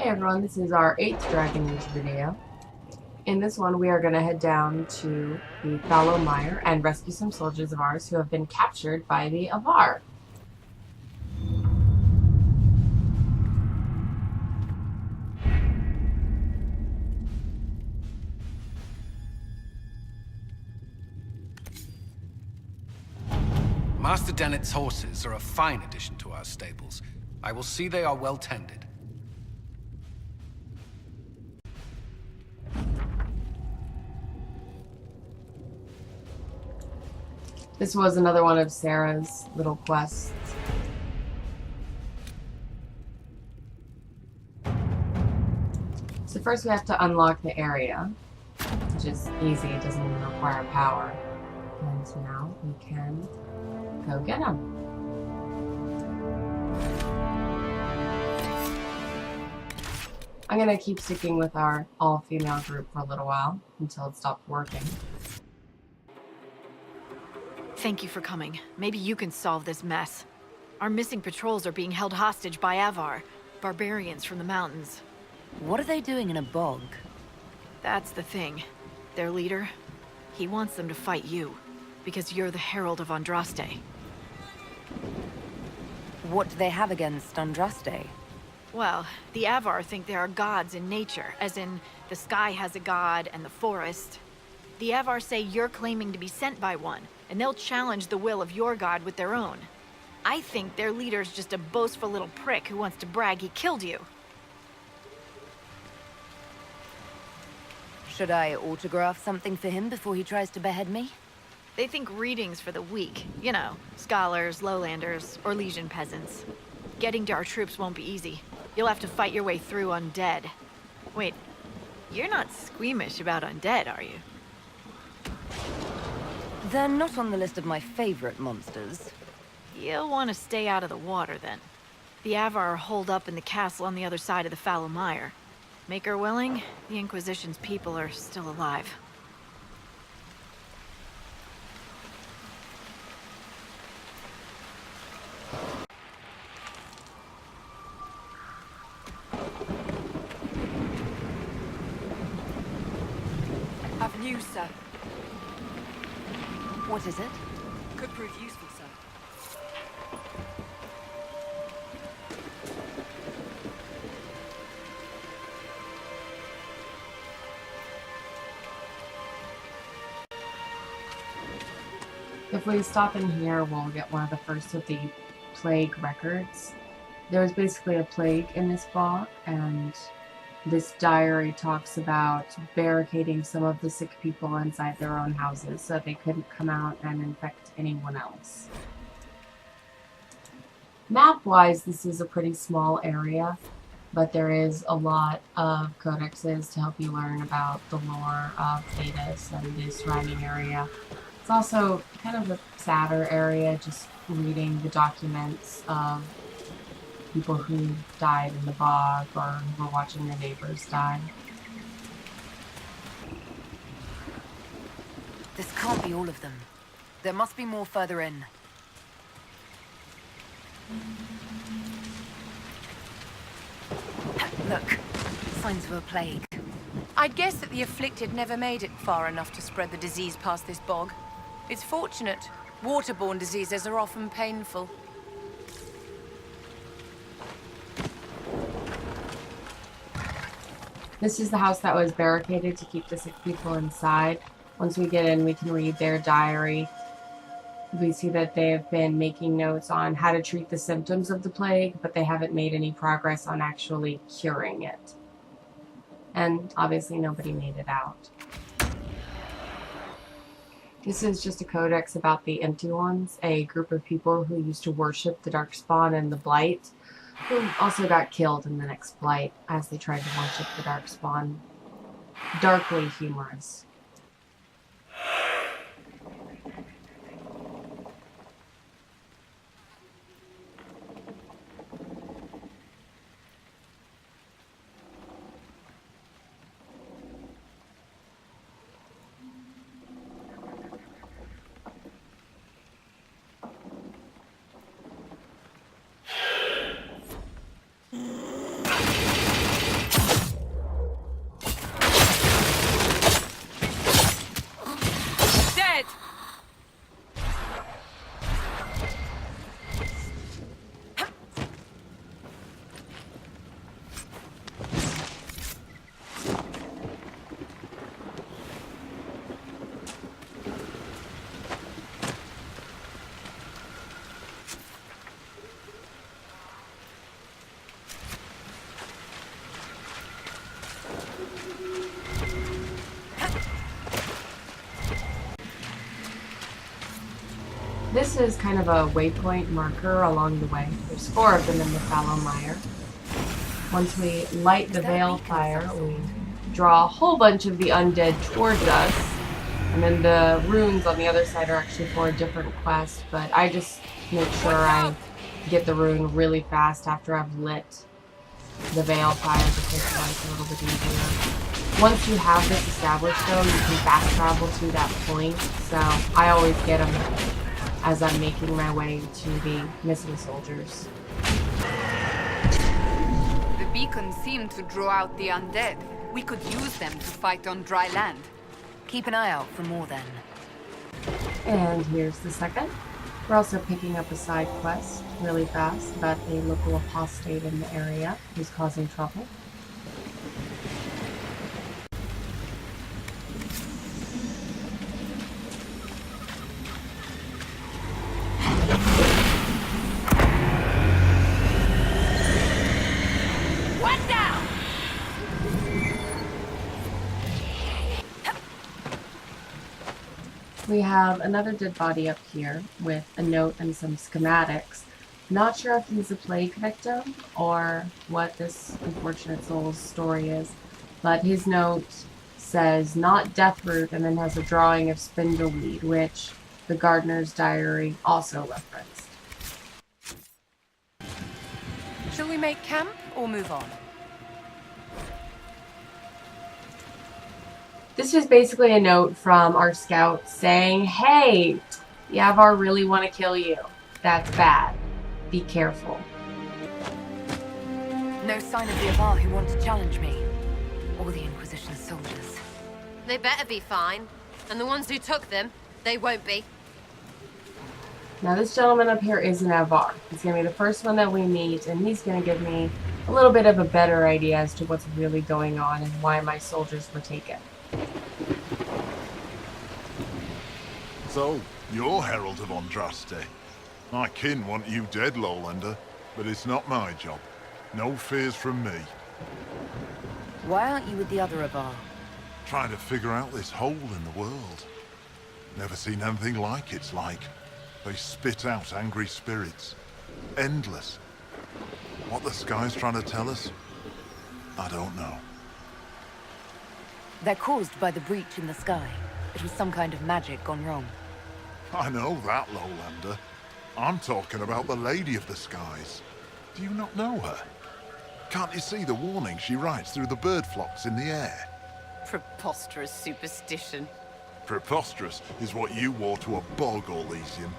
Hey everyone, this is our 8th Dragon Age video. In this one, we are going to head down to the Fallow Mire and rescue some soldiers of ours who have been captured by the Avar. Master Dennett's horses are a fine addition to our stables. I will see they are well tended. This was another one of Sarah's little quests. So first we have to unlock the area, which is easy, it doesn't even require power. And now we can go get them. I'm gonna keep sticking with our all-female group for a little while until it stops working. Thank you for coming. Maybe you can solve this mess. Our missing patrols are being held hostage by Avar, barbarians from the mountains. What are they doing in a bog? That's the thing. Their leader, he wants them to fight you, because you're the Herald of Andraste. What do they have against Andraste? Well, the Avar think there are gods in nature, as in the sky has a god and the forest. The Avar say you're claiming to be sent by one, and they'll challenge the will of your god with their own. I think their leader's just a boastful little prick who wants to brag he killed you. Should I autograph something for him before he tries to behead me? They think readings for the weak. You know, scholars, lowlanders, or legion peasants. Getting to our troops won't be easy. You'll have to fight your way through undead. Wait, you're not squeamish about undead, are you? They're not on the list of my favorite monsters. You'll want to stay out of the water, then. The Avar are holed up in the castle on the other side of the Fallow Mire. Make her willing, the Inquisition's people are still alive. Have news, sir. What is it? Could prove useful, sir. If we stop in here, we'll get one of the first of the plague records. There was basically a plague in this bog, and this diary talks about barricading some of the sick people inside their own houses so they couldn't come out and infect anyone else. Map-wise, this is a pretty small area, but there is a lot of codexes to help you learn about the lore of Thedas and the surrounding area. It's also kind of a sadder area, just reading the documents of people who died in the bog or who were watching their neighbors die. This can't be all of them. There must be more further in. Look, signs of a plague. I'd guess that the afflicted never made it far enough to spread the disease past this bog. It's fortunate. Waterborne diseases are often painful. This is the house that was barricaded to keep the sick people inside. Once we get in, we can read their diary. We see that they have been making notes on how to treat the symptoms of the plague, but they haven't made any progress on actually curing it. And obviously nobody made it out. This is just a codex about the Empty Ones, a group of people who used to worship the Darkspawn and the Blight, who also got killed in the next Blight as they tried to worship the Darkspawn. Darkly humorous. This is kind of a waypoint marker along the way. There's 4 of them in the Fallow Mire. Once we light the veil fire, we draw a whole bunch of the undead towards us. And then the runes on the other side are actually for a different quest, but I just make sure I get the rune really fast after I've lit the veil fire because it's a little bit easier. Once you have this established though, you can fast travel to that point, so I always get them as I'm making my way to the missing soldiers. The beacons seem to draw out the undead. We could use them to fight on dry land. Keep an eye out for more then. And here's the second. We're also picking up a side quest really fast about a local apostate in the area who's causing trouble. We have another dead body up here with a note and some schematics. Not sure if he's a plague victim or what this unfortunate soul's story is, but his note says not deathroot and then has a drawing of spindleweed, which the gardener's diary also referenced. Shall we make camp or move on? This is basically a note from our scout saying, hey, the Avar really want to kill you. That's bad. Be careful. No sign of the Avar who want to challenge me. Or the Inquisition soldiers. They better be fine. And the ones who took them, they won't be. Now this gentleman up here is an Avar. He's going to be the first one that we meet, and he's going to give me a little bit of a better idea as to what's really going on and why my soldiers were taken. So, you're Herald of Andraste. My kin want you dead, Lowlander, but it's not my job. No fears from me. Why aren't you with the other Avar? Trying to figure out this hole in the world. Never seen anything like it's like. They spit out angry spirits. Endless. What the sky's trying to tell us? I don't know. They're caused by the breach in the sky. It was some kind of magic gone wrong. I know that, Lowlander. I'm talking about the Lady of the Skies. Do you not know her? Can't you see the warning she writes through the bird flocks in the air? Preposterous superstition. Preposterous is what you wore to a bog, Orlesian.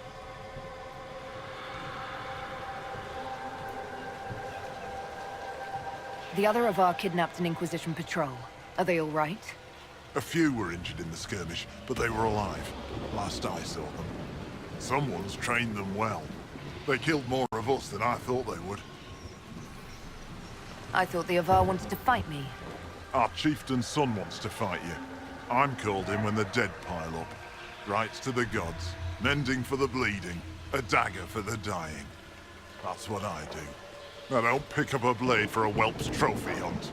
The other Avar kidnapped an Inquisition patrol. Are they all right? A few were injured in the skirmish, but they were alive, last I saw them. Someone's trained them well. They killed more of us than I thought they would. I thought the Avar wanted to fight me. Our chieftain's son wants to fight you. I'm called in when the dead pile up. Rites to the gods, mending for the bleeding, a dagger for the dying. That's what I do. I don't pick up a blade for a whelp's trophy hunt.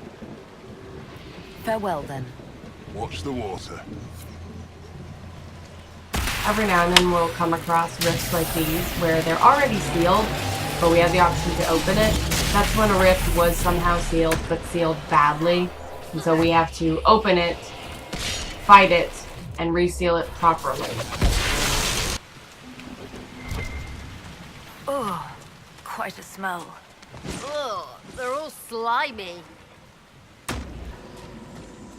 Farewell, then. Watch the water. Every now and then we'll come across rifts like these where they're already sealed, but we have the option to open it. That's when a rift was somehow sealed, but sealed badly. And so we have to open it, fight it, and reseal it properly. Oh, quite a smell. Ugh, they're all slimy.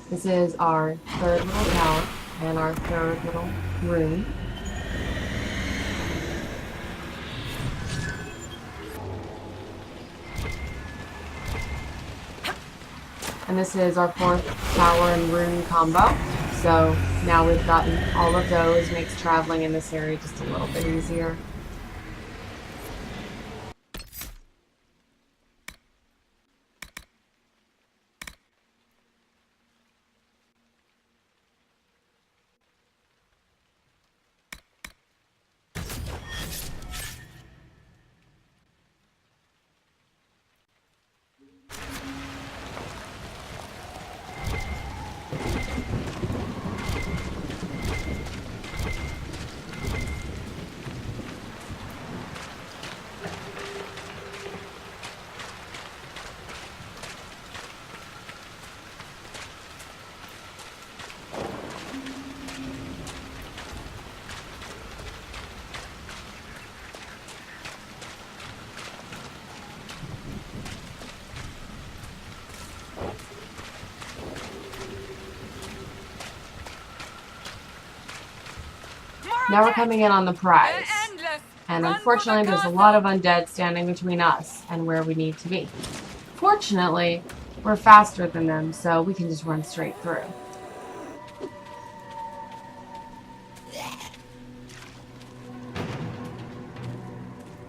This is our third little tower and our third little room. And this is our fourth tower and rune combo. So now we've gotten all of those, makes traveling in this area just a little bit easier. Now we're coming in on the prize. And unfortunately, there's a lot of undead standing between us and where we need to be. Fortunately, we're faster than them, so we can just run straight through.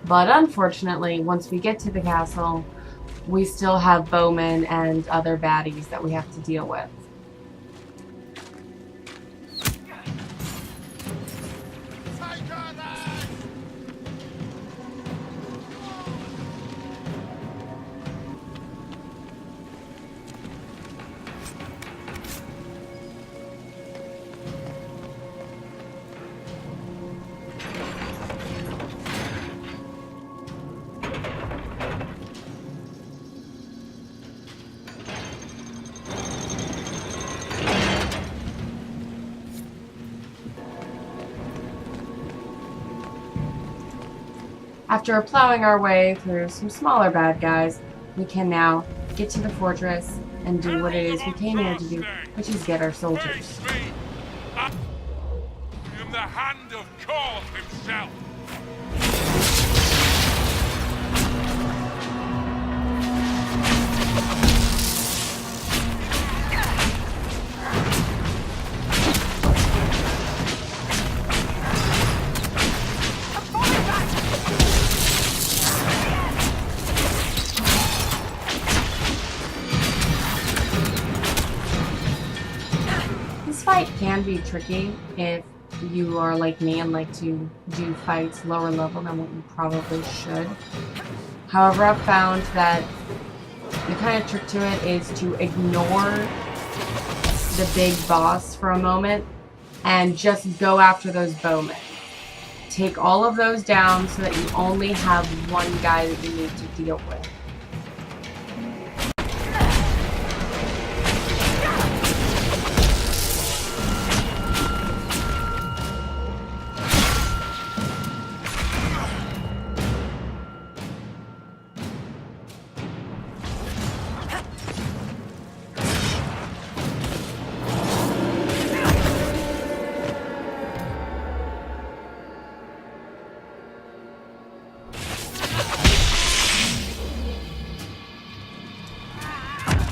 But unfortunately, once we get to the castle, we still have bowmen and other baddies that we have to deal with. After plowing our way through some smaller bad guys, we can now get to the fortress and do what it is we came here to do, which is get our soldiers. I am the hand of Cullen himself. This fight can be tricky if you are like me and like to do fights lower level than what you probably should. However, I've found that the kind of trick to it is to ignore the big boss for a moment and just go after those bowmen. Take all of those down so that you only have one guy that you need to deal with.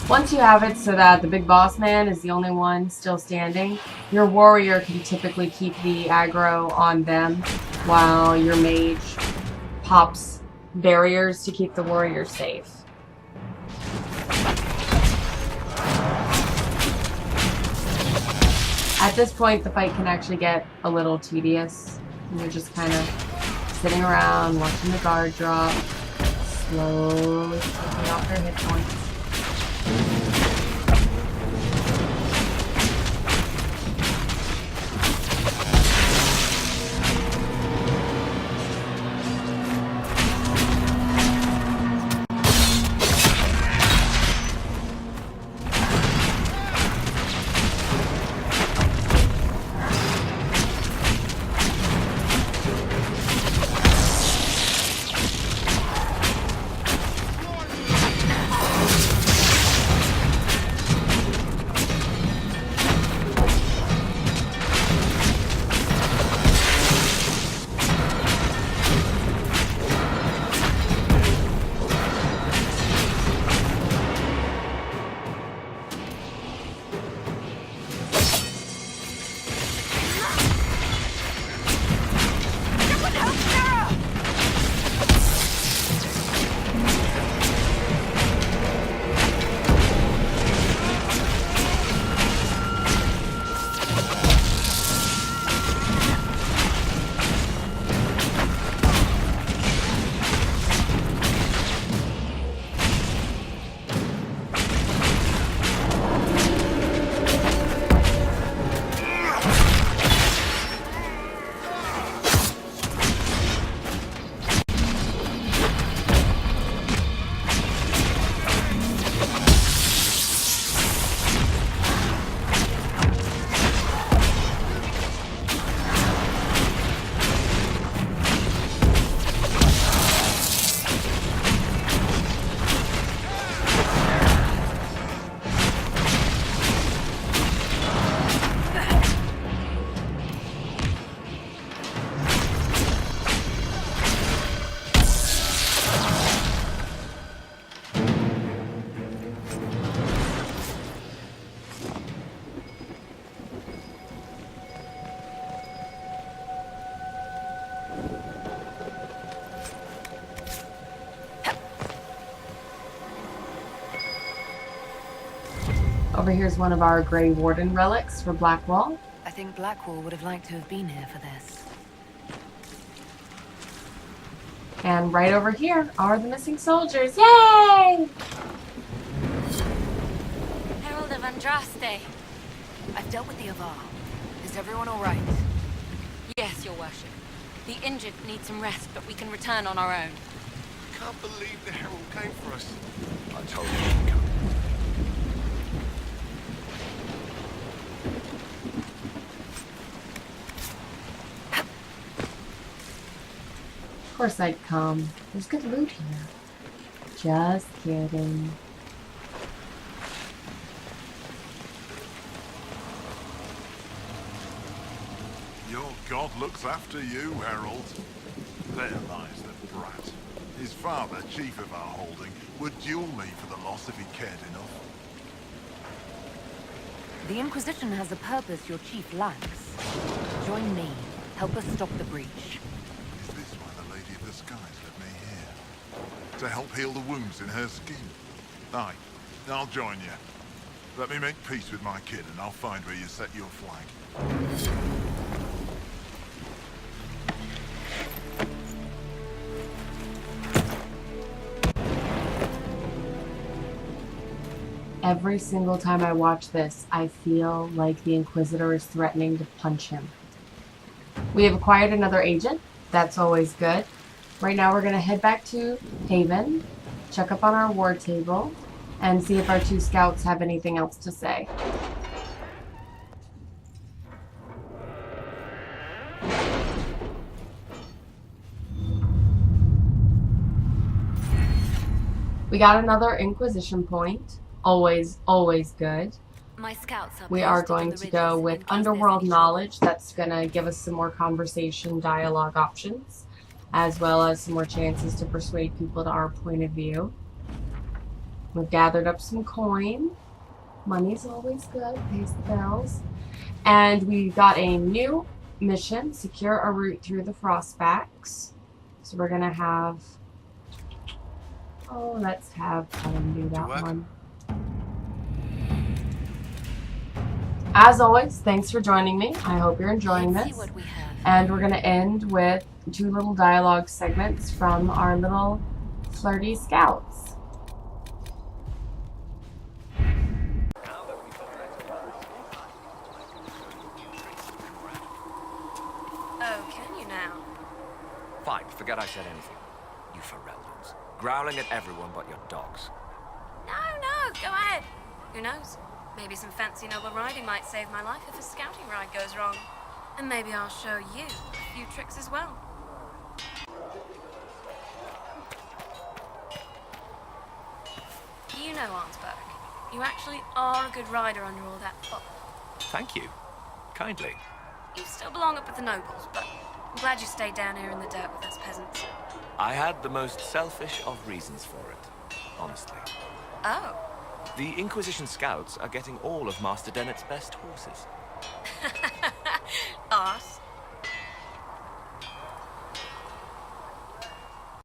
Once you have it so that the big boss man is the only one still standing, your warrior can typically keep the aggro on them while your mage pops barriers to keep the warrior safe. At this point, the fight can actually get a little tedious. You're just kind of sitting around, watching the guard drop, slowly taking off their hit points. Over here's one of our Grey Warden relics for Blackwall. I think Blackwall would have liked to have been here for this. And right over here are the missing soldiers. Yay! Herald of Andraste. I've dealt with the Avar. Is everyone all right? Yes, your worship. The injured need some rest, but we can return on our own. Can't believe the Herald came for us. I told you he'd come. Of course I'd come. There's good loot here. Just kidding. Your god looks after you, Herald. There lies the brat. His father, chief of our holding, would duel me for the loss if he cared enough. The Inquisition has a purpose your chief lacks. Join me. Help us stop the breach. Is this why the Lady of the Skies led me here? To help heal the wounds in her skin? Aye, I'll join you. Let me make peace with my kid and I'll find where you set your flag. Every single time I watch this, I feel like the Inquisitor is threatening to punch him. We have acquired another agent. That's always good. Right now we're going to head back to Haven, check up on our war table, and see if our two scouts have anything else to say. We got another Inquisition point. Always, always good. My scouts are We are posted on going the to ridges go in with case underworld there's any knowledge. That's going to give us some more conversation dialogue options, as well as some more chances to persuade people to our point of view. We've gathered up some coin. Money's always good, pays the bills. And we got a new mission, secure a route through the Frostbacks. So we're going to have... Oh, let's have Cullen do that one. As always, thanks for joining me. I hope you're enjoying Let's see this. what we have. And we're going to end with two little dialogue segments from our little flirty scouts. Oh, can you now? Fine, forget I said anything. You Ferelden's. Growling at everyone but your dogs. No, go ahead. Who knows? Maybe some fancy noble riding might save my life if a scouting ride goes wrong. And maybe I'll show you a few tricks as well. You know, Arnsberg, you actually are a good rider under all that fog. Thank you. Kindly. You still belong up with the nobles, but I'm glad you stayed down here in the dirt with us peasants. I had the most selfish of reasons for it, honestly. Oh. The Inquisition scouts are getting all of Master Dennett's best horses. Art,